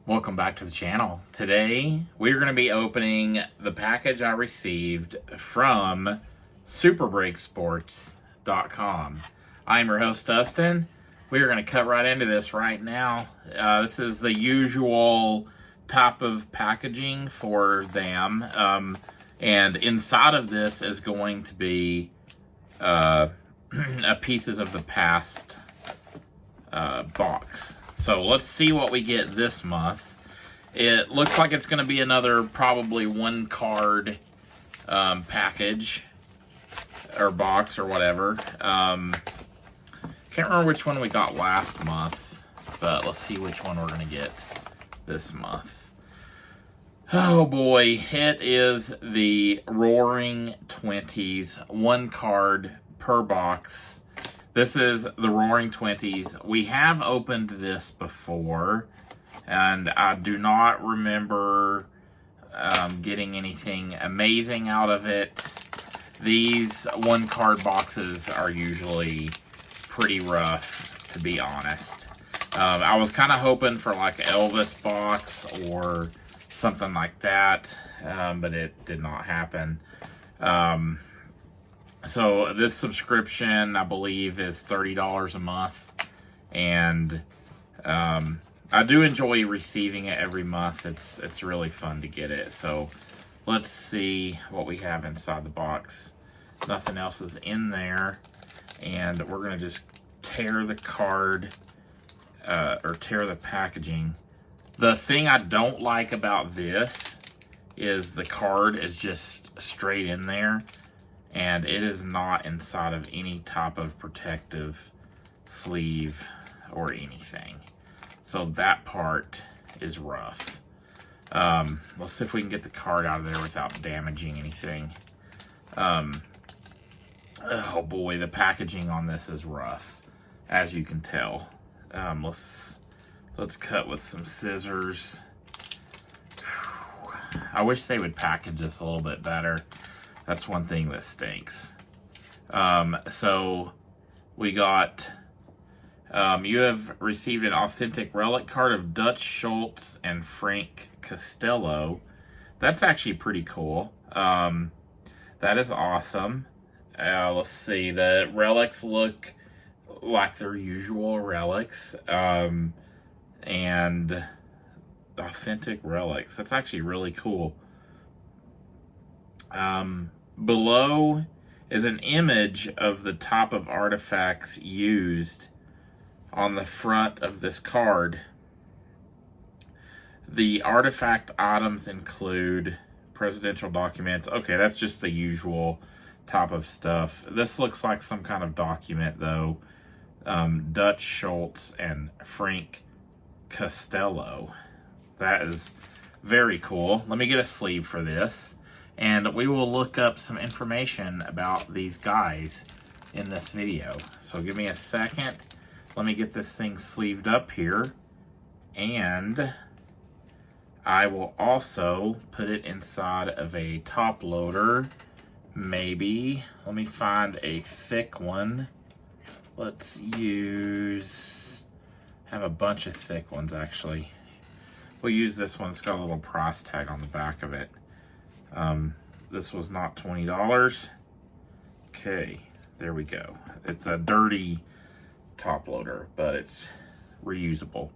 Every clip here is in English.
Welcome back to the channel. Today, we're going to be opening the package I received from SuperbreakSports.com. I'm your host, Dustin. We are going to cut right into this right now. This is the usual type of packaging for them. And inside of this is going to be pieces of the past box. So let's see what we get this month. It looks like it's going to be another probably one card package or box or whatever. Can't remember which one we got last month, but let's see which one we're going to get this month. Oh boy, it is the Roaring Twenties, one card per box. This is the Roaring Twenties. We have opened this before, and I do not remember getting anything amazing out of it. These one-card boxes are usually pretty rough, to be honest. I was kind of hoping for like an Elvis box or something like that, but it did not happen. So this subscription, I believe, is $30 a month, and I do enjoy receiving it every month. It's really fun to get it. So let's see what we have inside the box. Nothing else is in there, and we're gonna just tear the card or tear the packaging. The thing I don't like about this is the card is just straight in there, and it is not inside of any type of protective sleeve or anything. So that part is rough. Let's see if we can get the card out of there without damaging anything. Oh boy, the packaging on this is rough, as you can tell. Let's cut with some scissors. I wish they would package this a little bit better. That's one thing that stinks. So we got, you have received an authentic relic card of Dutch Schultz and Frank Costello. That's actually pretty cool. That is awesome. Let's see, the relics look like their usual relics. And authentic relics. That's actually really cool. Below is an image of the type of artifacts used on the front of this card. The artifact items include presidential documents. Okay, that's just the usual type of stuff. This looks like some kind of document, though. Dutch Schultz and Frank Costello. That is very cool. Let me get a sleeve for this, and we will look up some information about these guys in this video. So give me a second. Let me get this thing sleeved up here, and I will also put it inside of a top loader. Maybe. Let me find a thick one. Let's have a bunch of thick ones, actually. We'll use this one. It's got a little price tag on the back of it. This was not $20. Okay, there we go. It's a dirty top loader, but it's reusable.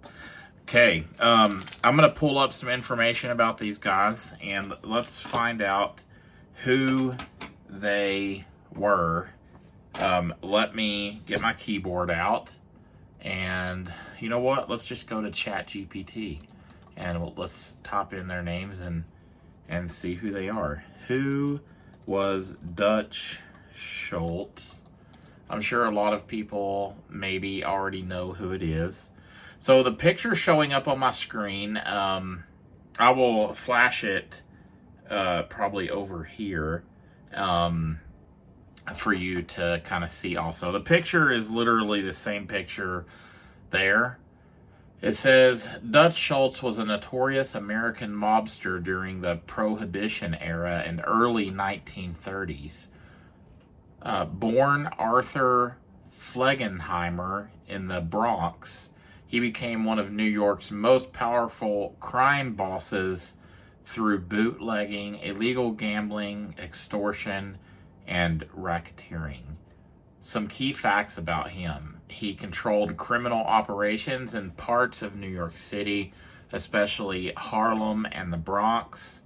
Okay, I'm gonna pull up some information about these guys, and let's find out who they were. Let me get my keyboard out, and you know what? Let's just go to ChatGPT, and let's type in their names and see who they are. Who was Dutch Schultz? I'm sure a lot of people maybe already know who it is. So the picture showing up on my screen, I will flash it probably over here for you to kind of see also. The picture is literally the same picture there. It says, Dutch Schultz was a notorious American mobster during the Prohibition era and early 1930s. Born Arthur Flegenheimer in the Bronx, He became one of New York's most powerful crime bosses through bootlegging, illegal gambling, extortion, and racketeering. Some key facts about him: he controlled criminal operations in parts of New York City, especially Harlem and the Bronx.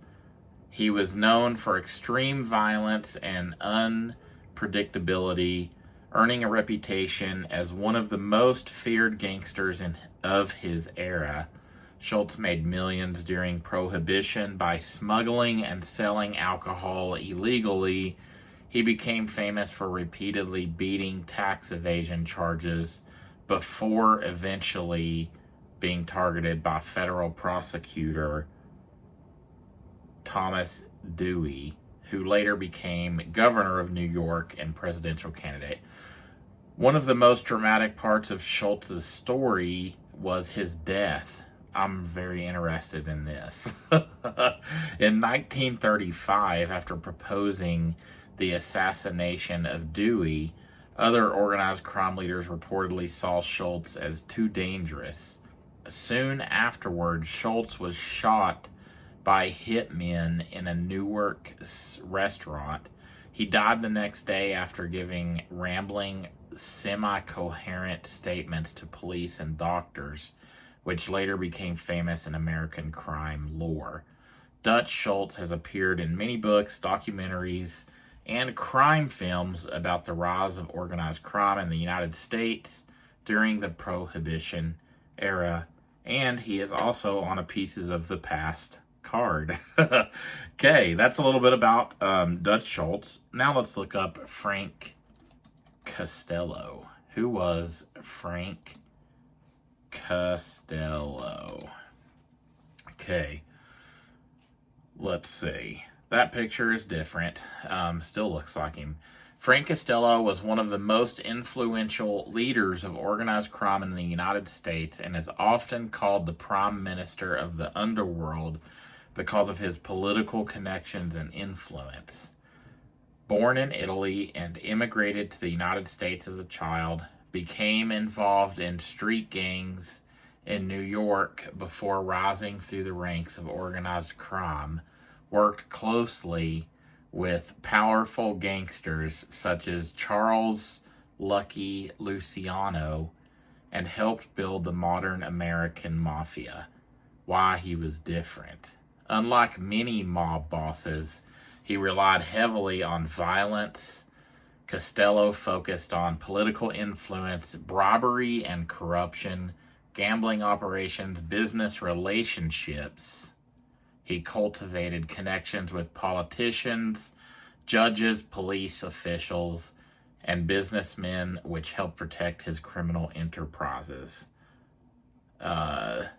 He was known for extreme violence and unpredictability, earning a reputation as one of the most feared gangsters of his era. Schultz made millions during Prohibition by smuggling and selling alcohol illegally. He became famous for repeatedly beating tax evasion charges before eventually being targeted by federal prosecutor Thomas Dewey, who later became governor of New York and presidential candidate. One of the most dramatic parts of Schultz's story was his death. I'm very interested in this. In 1935, after proposing the assassination of Dewey, other organized crime leaders reportedly saw Schultz as too dangerous. Soon afterwards, Schultz was shot by hitmen in a Newark restaurant. He died the next day after giving rambling, semi-coherent statements to police and doctors, which later became famous in American crime lore. Dutch Schultz has appeared in many books, documentaries, and crime films about the rise of organized crime in the United States during the Prohibition era, and he is also on a Pieces of the Past card. Okay, that's a little bit about Dutch Schultz. Now let's look up Frank Costello. Who was Frank Costello? Okay, let's see. That picture is different. Still looks like him. Frank Costello was one of the most influential leaders of organized crime in the United States and is often called the Prime Minister of the Underworld because of his political connections and influence. Born in Italy and immigrated to the United States as a child, became involved in street gangs in New York before rising through the ranks of organized crime, worked closely with powerful gangsters such as Charles Lucky Luciano, and helped build the modern American mafia. Why he was different. Unlike many mob bosses, he relied heavily on violence. Costello focused on political influence, bribery and corruption, gambling operations, business relationships. He cultivated connections with politicians, judges, police officials, and businessmen, which helped protect his criminal enterprises. The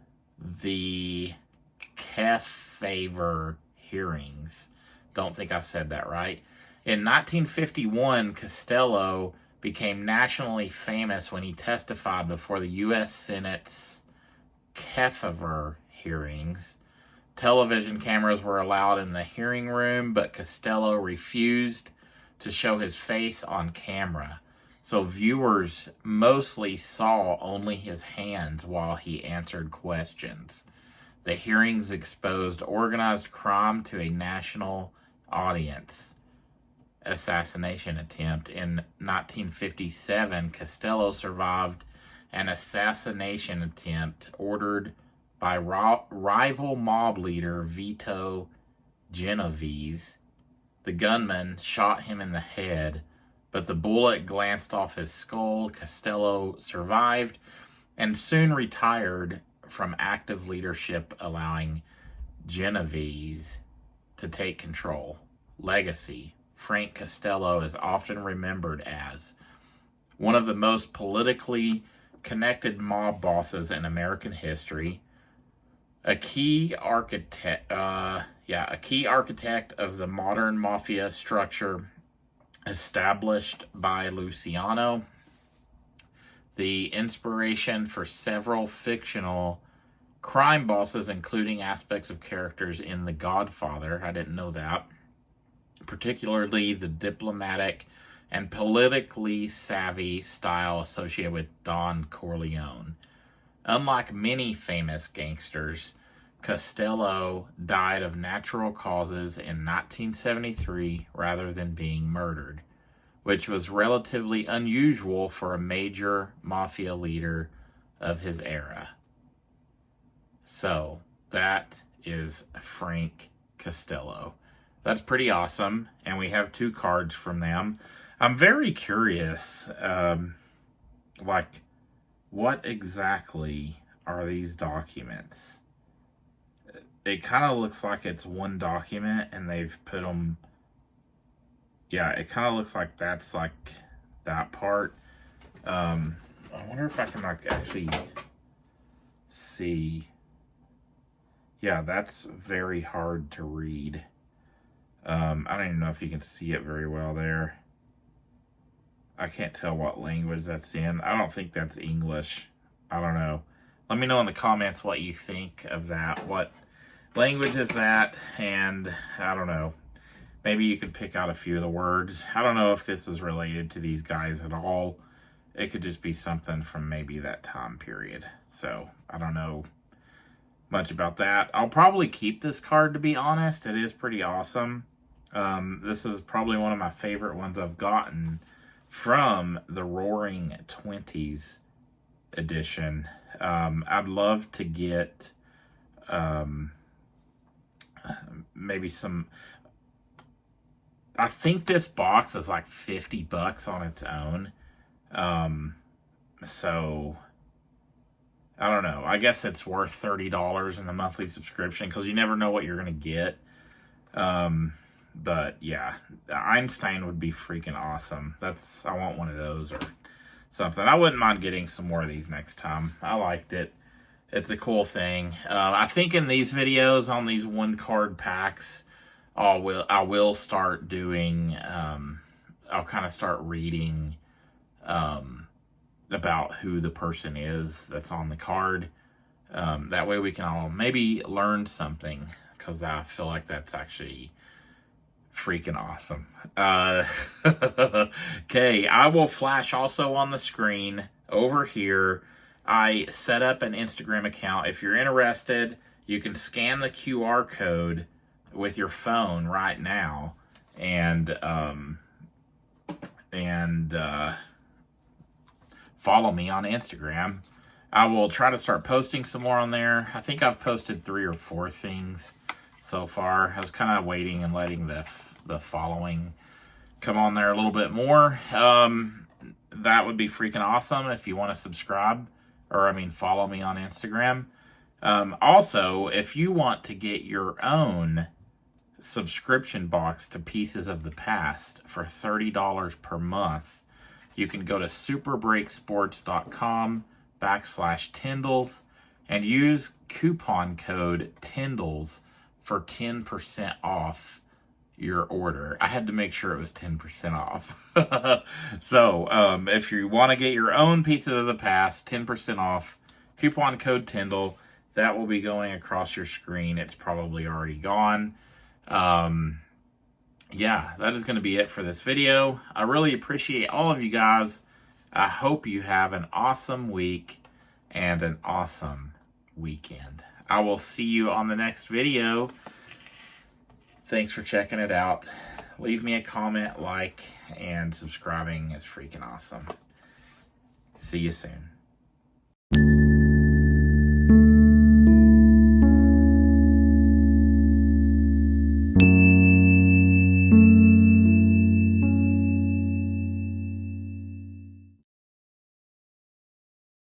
Kefauver hearings. Don't think I said that right. In 1951, Costello became nationally famous when he testified before the U.S. Senate's Kefauver hearings. Television cameras were allowed in the hearing room, but Costello refused to show his face on camera, so viewers mostly saw only his hands while he answered questions. The hearings exposed organized crime to a national audience. Assassination attempt. In 1957, Costello survived an assassination attempt ordered by rival mob leader Vito Genovese. The gunman shot him in the head, but the bullet glanced off his skull. Costello survived and soon retired from active leadership, allowing Genovese to take control. Legacy. Frank Costello is often remembered as one of the most politically connected mob bosses in American history, a key architect of the modern mafia structure established by Luciano, the inspiration for several fictional crime bosses, including aspects of characters in The Godfather. I didn't know that. Particularly the diplomatic and politically savvy style associated with Don Corleone. Unlike many famous gangsters, Costello died of natural causes in 1973 rather than being murdered, which was relatively unusual for a major mafia leader of his era. So, that is Frank Costello. That's pretty awesome, and we have 2 cards from them. I'm very curious, what exactly are these documents? It kind of looks like it's one document, and they've put them... Yeah, it kind of looks like that's like that part. I wonder if I can actually see. Yeah, that's very hard to read. I don't even know if you can see it very well there. I can't tell what language that's in. I don't think that's English. I don't know. Let me know in the comments what you think of that. What language is that? And I don't know. Maybe you could pick out a few of the words. I don't know if this is related to these guys at all. It could just be something from maybe that time period. So, I don't know much about that. I'll probably keep this card, to be honest. It is pretty awesome. This is probably one of my favorite ones I've gotten from the Roaring Twenties edition. I'd love to get maybe some... I think this box is like $50 on its own. So, I don't know. I guess it's worth $30 in the monthly subscription because you never know what you're going to get. But, yeah. Einstein would be freaking awesome. I want one of those or something. I wouldn't mind getting some more of these next time. I liked it. It's a cool thing. I think in these videos on these 1-card packs, I will start doing, I'll kind of start reading about who the person is that's on the card. That way we can all maybe learn something, because I feel like that's actually freaking awesome. Okay, I will flash also on the screen over here. I set up an Instagram account. If you're interested, you can scan the QR code with your phone right now and follow me on Instagram. I will try to start posting some more on there. I think I've posted 3 or 4 things so far. I was kind of waiting and letting the following come on there a little bit more. That would be freaking awesome if you want to subscribe, or follow me on Instagram. Also, if you want to get your own subscription box to Pieces of the Past for $30 per month, you can go to superbreaksports.com/Tyndalls and use coupon code Tyndalls for 10% off your order. I had to make sure it was 10% off. So, if you want to get your own Pieces of the Past, 10% off, coupon code Tyndall, that will be going across your screen. It's probably already gone. Yeah, that is going to be it for this video. I really appreciate all of you guys. I hope you have an awesome week and an awesome weekend. I will see you on the next video. Thanks for checking it out. Leave me a comment, like, and subscribing is freaking awesome. See you soon.